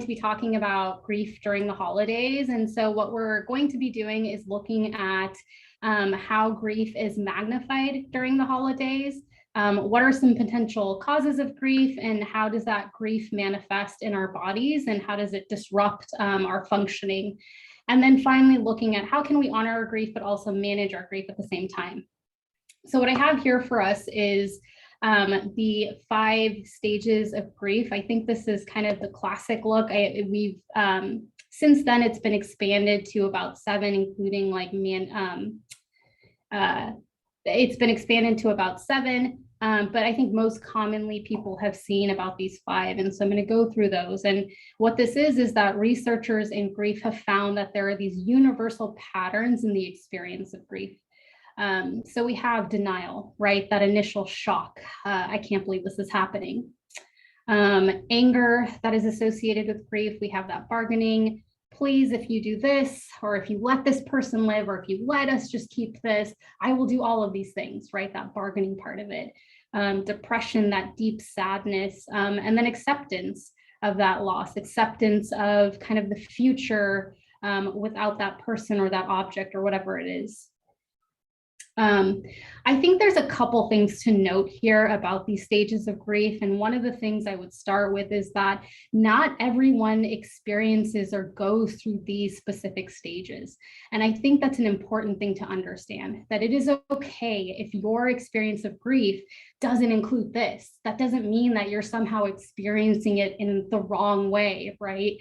to be talking about grief during the holidays. And so what we're going to be doing is looking at how grief is magnified during the holidays. What are some potential causes of grief, and how does that grief manifest in our bodies, and how does it disrupt our functioning? And then finally looking at how can we honor our grief, but also manage our grief at the same time. So what I have here for us is the 5 stages of grief. I think this is kind of the classic look. We've since then it's been expanded to about 7, including like it's been expanded to about 7, but I think most commonly people have seen about these 5. And so I'm going to go through those. And what this is that researchers in grief have found that there are these universal patterns in the experience of grief. So we have denial, right? That initial shock. I can't believe this is happening. Anger that is associated with grief. We have that bargaining. Please, if you do this, or if you let this person live, or if you let us just keep this, I will do all of these things, right? That bargaining part of it. Depression, that deep sadness, and then acceptance of that loss, acceptance of kind of the future without that person or that object or whatever it is. I think there's a couple things to note here about these stages of grief. And one of the things I would start with is that not everyone experiences or goes through these specific stages. And I think that's an important thing to understand, that it is okay if your experience of grief doesn't include this. That doesn't mean that you're somehow experiencing it in the wrong way, right?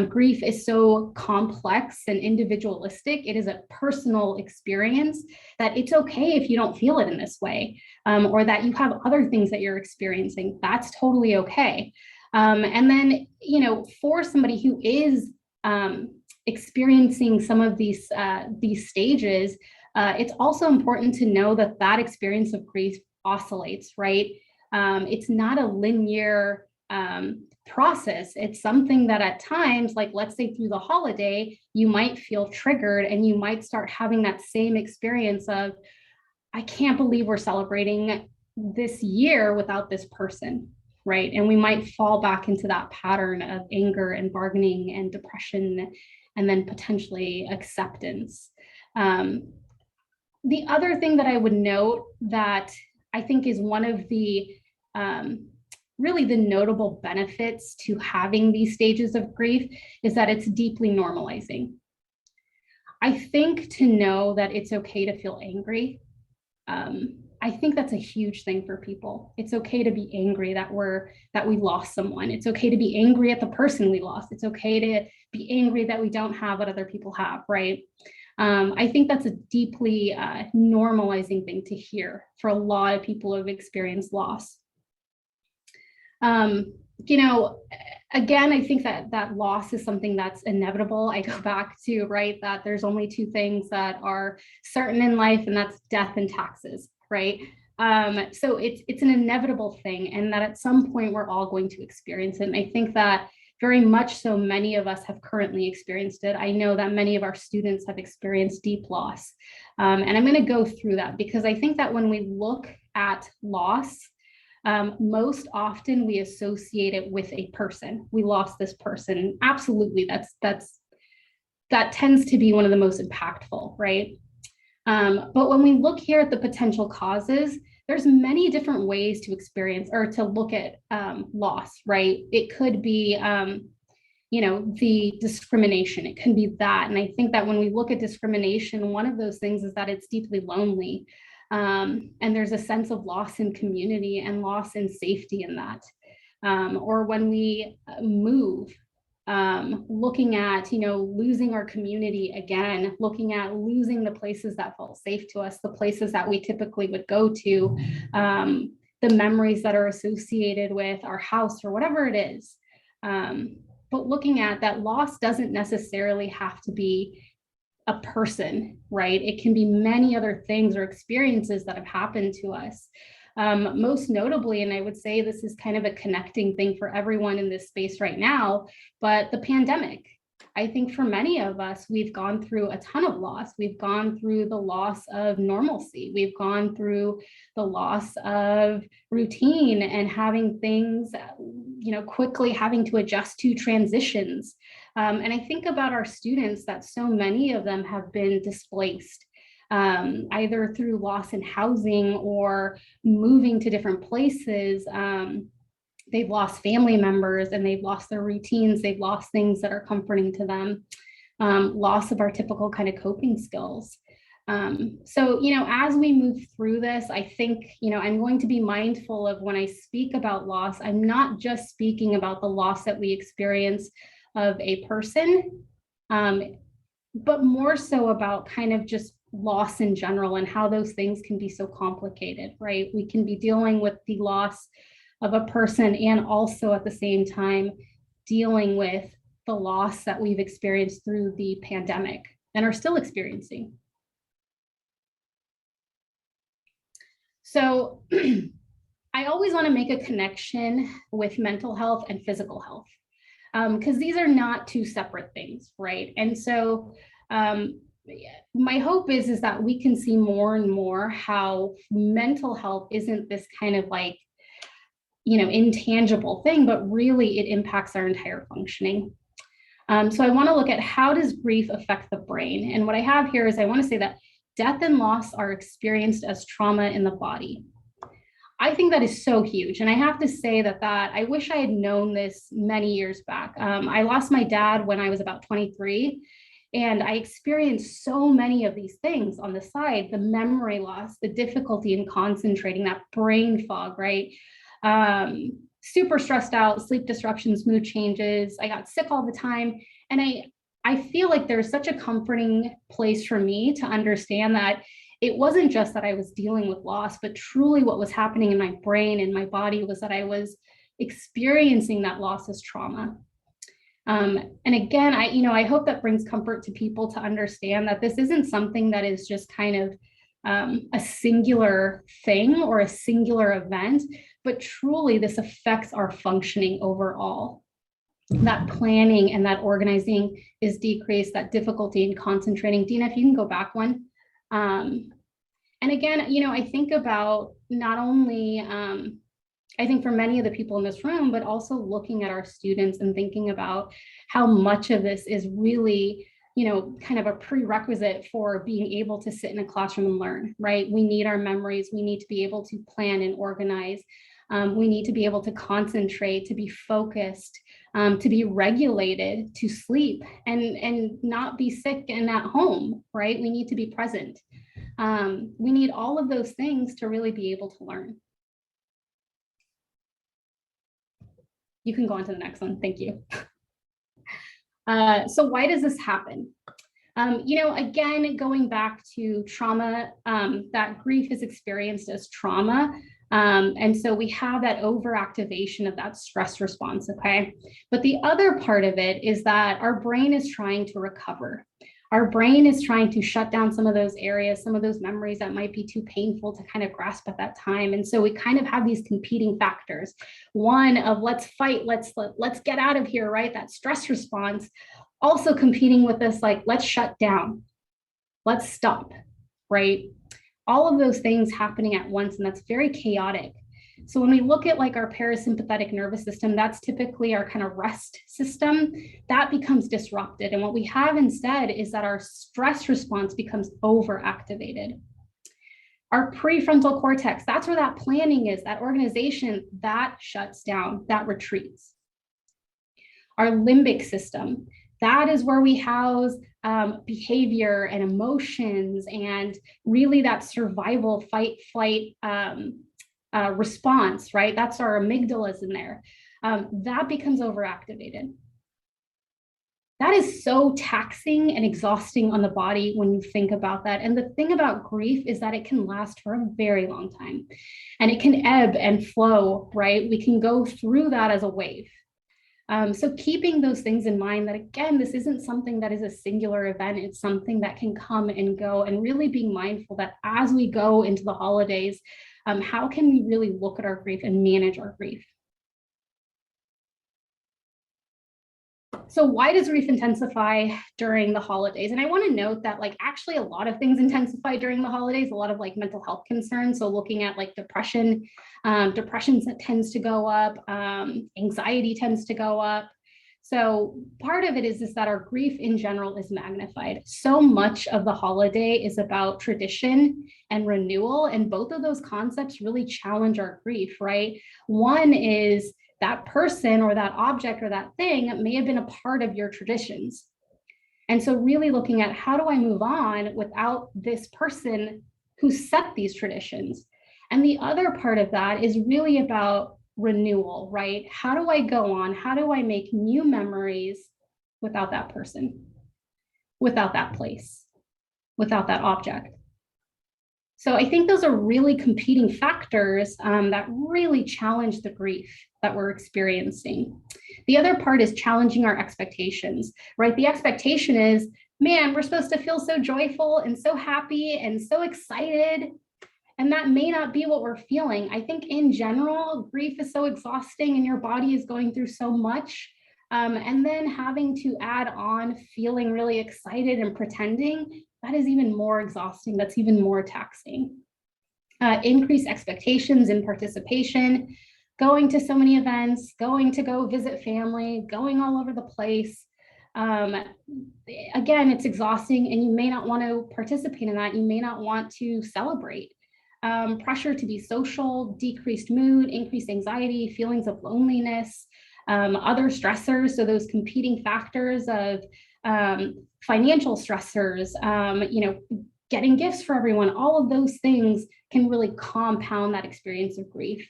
Grief is so complex and individualistic. It is a personal experience that it's okay if you don't feel it in this way, or that you have other things that you're experiencing. That's totally okay. And then, you know, for somebody who is experiencing some of these stages, it's also important to know that that experience of grief oscillates, right? It's not a linear process. It's something that at times, like let's say through the holiday, you might feel triggered and you might start having that same experience of, I can't believe we're celebrating this year without this person, right? And we might fall back into that pattern of anger and bargaining and depression, and then potentially acceptance. The other thing that I would note that I think is one of the really the notable benefits to having these stages of grief is that it's deeply normalizing. I think to know that it's okay to feel angry, I think that's a huge thing for people. It's okay to be angry that we lost someone. It's okay to be angry at the person we lost. It's okay to be angry that we don't have what other people have, right? I think that's a deeply normalizing thing to hear for a lot of people who have experienced loss. You know, again, I think that loss is something that's inevitable. I go back to, right, that there's only 2 things that are certain in life, and that's death and taxes, right? So it's an inevitable thing, and that at some point we're all going to experience it. And I think that very much so many of us have currently experienced it. I know that many of our students have experienced deep loss. And I'm going to go through that because I think that when we look at loss, most often we associate it with a person. We lost this person. Absolutely, that tends to be one of the most impactful, right? But when we look here at the potential causes, there's many different ways to experience or to look at loss, right? It could be, you know, the discrimination. It can be that. And I think that when we look at discrimination, one of those things is that it's deeply lonely. And there's a sense of loss in community and loss in safety in that. Or when we move, looking at, you know, losing our community again, looking at losing the places that felt safe to us, the places that we typically would go to, the memories that are associated with our house or whatever it is. But looking at that loss doesn't necessarily have to be a person, right? It can be many other things or experiences that have happened to us. Most notably, and I would say this is kind of a connecting thing for everyone in this space right now, but the pandemic. I think for many of us, we've gone through a ton of loss. We've gone through the loss of normalcy. We've gone through the loss of routine and having things, quickly having to adjust to transitions. And I think about our students that so many of them have been displaced, either through loss in housing or moving to different places. They've lost family members and they've lost their routines. They've lost things that are comforting to them. Loss of our typical kind of coping skills. So, as we move through this, I think, I'm going to be mindful of when I speak about loss, I'm not just speaking about the loss that we experience of a person, but more so about kind of just loss in general and how those things can be so complicated, right? We can be dealing with the loss of a person and also at the same time dealing with the loss that we've experienced through the pandemic and are still experiencing. So I always want to make a connection with mental health and physical health, because these are not two separate things, right? And so my hope is that we can see more and more how mental health isn't this kind of like, intangible thing, but really it impacts our entire functioning. So I want to look at how does grief affect the brain? And what I have here is I want to say that death and loss are experienced as trauma in the body. I think that is so huge. And I have to say that I wish I had known this many years back. I lost my dad when I was about 23. And I experienced so many of these things on the side, the memory loss, the difficulty in concentrating, that brain fog, right? Super stressed out, sleep disruptions, mood changes. I got sick all the time. And I feel like there's such a comforting place for me to understand that it wasn't just that I was dealing with loss, but truly what was happening in my brain and my body was that I was experiencing that loss as trauma. And again, I hope that brings comfort to people to understand that this isn't something that is just kind of a singular thing or a singular event, but truly this affects our functioning overall. That planning and that organizing is decreased, that difficulty in concentrating. Dina, if you can go back one. And again, I think about not only, I think for many of the people in this room, but also looking at our students and thinking about how much of this is really, kind of a prerequisite for being able to sit in a classroom and learn, right? We need our memories. We need to be able to plan and organize. We need to be able to concentrate, to be focused, to be regulated, to sleep and not be sick and at home, right? We need to be present. We need all of those things to really be able to learn. You can go on to the next one. Thank you. So why does this happen? Again, going back to trauma, that grief is experienced as trauma. And so we have that overactivation of that stress response, okay? But the other part of it is that our brain is trying to recover. Our brain is trying to shut down some of those areas, some of those memories that might be too painful to kind of grasp at that time. And so we kind of have these competing factors. One of let's fight, let's get out of here, right? That stress response. Also competing with this, like, let's shut down, let's stop, right? All of those things happening at once, and that's very chaotic. So when we look at like our parasympathetic nervous system, that's typically our kind of rest system, that becomes disrupted. And what we have instead is that our stress response becomes overactivated. Our prefrontal cortex, that's where that planning is, that organization, that shuts down, that retreats. Our limbic system, that is where we house behavior and emotions and really that survival fight flight response, right? That's our amygdalas in there. That becomes overactivated. That is so taxing and exhausting on the body when you think about that. And the thing about grief is that it can last for a very long time and it can ebb and flow, right? We can go through that as a wave. So keeping those things in mind that, again, this isn't something that is a singular event. It's something that can come and go, and really being mindful that as we go into the holidays, how can we really look at our grief and manage our grief? So why does grief intensify during the holidays? And I want to note that like actually a lot of things intensify during the holidays, a lot of like mental health concerns. So looking at like depression, depression tends to go up, anxiety tends to go up. So part of it is that our grief in general is magnified. So much of the holiday is about tradition and renewal. And both of those concepts really challenge our grief, right? One is that person or that object or that thing may have been a part of your traditions. And so really looking at how do I move on without this person who set these traditions? And the other part of that is really about renewal, right? How do I go on? How do I make new memories without that person, without that place, without that object? So I think those are really competing factors that really challenge the grief that we're experiencing. The other part is challenging our expectations, right? The expectation is, man, we're supposed to feel so joyful and so happy and so excited. And that may not be what we're feeling. I think in general, grief is so exhausting and your body is going through so much. And then having to add on feeling really excited and pretending, that is even more exhausting. That's even more taxing. Increased expectations in participation, going to so many events, going to go visit family, going all over the place. Again, it's exhausting and you may not want to participate in that. You may not want to celebrate. Pressure to be social, decreased mood, increased anxiety, feelings of loneliness, other stressors. So those competing factors of financial stressors, getting gifts for everyone, all of those things can really compound that experience of grief.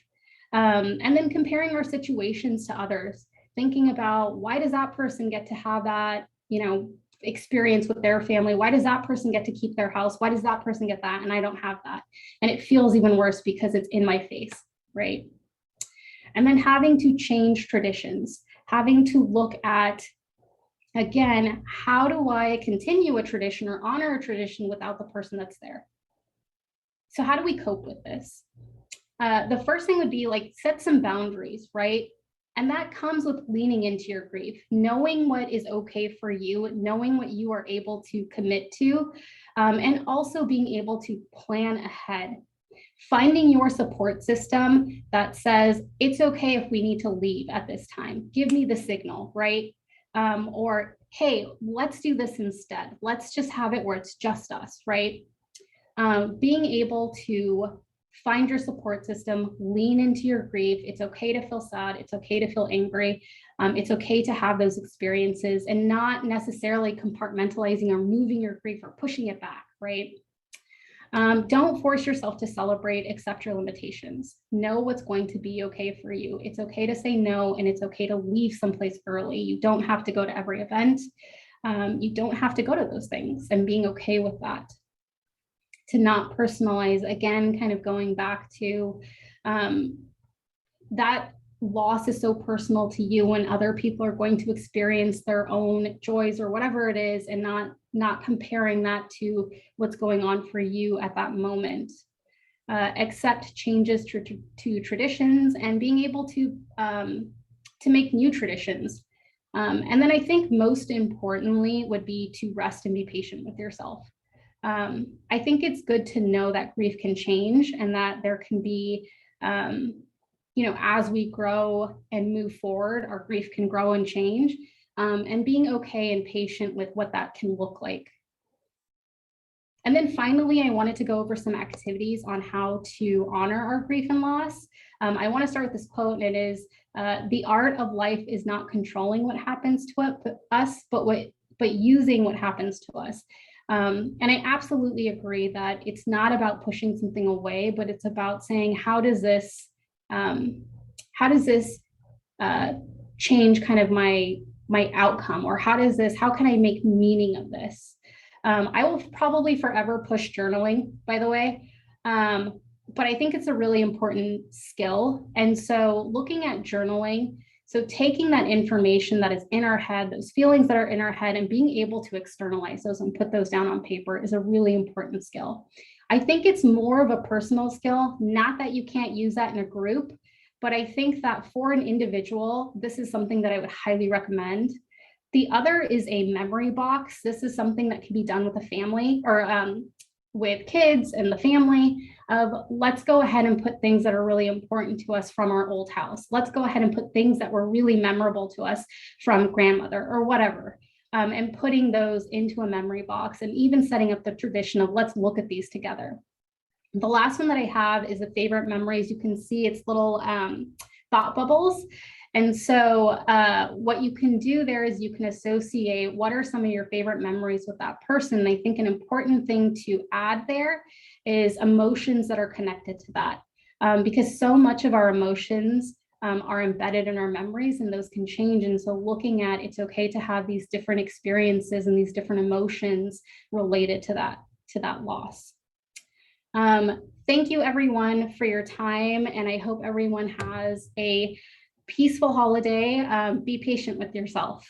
And then comparing our situations to others, thinking about why does that person get to have that, experience with their family? Why does that person get to keep their house? Why does that person get that? And I don't have that. And it feels even worse because it's in my face, right? And then having to change traditions, having to look at, again, how do I continue a tradition or honor a tradition without the person that's there? So how do we cope with this? The first thing would be like set some boundaries, right? And that comes with leaning into your grief, knowing what is okay for you, knowing what you are able to commit to, and also being able to plan ahead. Finding your support system that says, it's okay if we need to leave at this time. Give me the signal, right? Or, hey, let's do this instead. Let's just have it where it's just us, right? Being able to find your support system, lean into your grief. It's okay to feel sad. It's okay to feel angry. It's okay to have those experiences and not necessarily compartmentalizing or moving your grief or pushing it back, right? Don't force yourself to celebrate, accept your limitations. Know what's going to be okay for you. It's okay to say no, and it's okay to leave someplace early. You don't have to go to every event. You don't have to go to those things, and being okay with that. To not personalize, again, kind of going back to that loss is so personal to you, and other people are going to experience their own joys or whatever it is, and not comparing that to what's going on for you at that moment. Accept changes to traditions and being able to make new traditions. And then I think most importantly would be to rest and be patient with yourself. I think it's good to know that grief can change and that there can be, as we grow and move forward, our grief can grow and change, and being okay and patient with what that can look like. And then finally, I wanted to go over some activities on how to honor our grief and loss. I want to start with this quote, and it is, the art of life is not controlling what happens to us, but using what happens to us. And I absolutely agree that it's not about pushing something away, but it's about saying, how does this change kind of my outcome, or how can I make meaning of this? I will probably forever push journaling, by the way, but I think it's a really important skill. And so looking at journaling, so taking that information that is in our head, those feelings that are in our head, and being able to externalize those and put those down on paper is a really important skill. I think it's more of a personal skill, not that you can't use that in a group, but I think that for an individual, this is something that I would highly recommend. The other is a memory box. This is something that can be done with a family or with kids and the family of let's go ahead and put things that are really important to us from our old house. Let's go ahead and put things that were really memorable to us from grandmother or whatever. And putting those into a memory box and even setting up the tradition of let's look at these together. The last one that I have is the favorite memories. You can see it's little thought bubbles. And so what you can do there is you can associate what are some of your favorite memories with that person. I think an important thing to add there is emotions that are connected to that, because so much of our emotions are embedded in our memories and those can change. And so looking at it's okay to have these different experiences and these different emotions related to that loss. Thank you everyone for your time. And I hope everyone has a peaceful holiday. Be patient with yourself.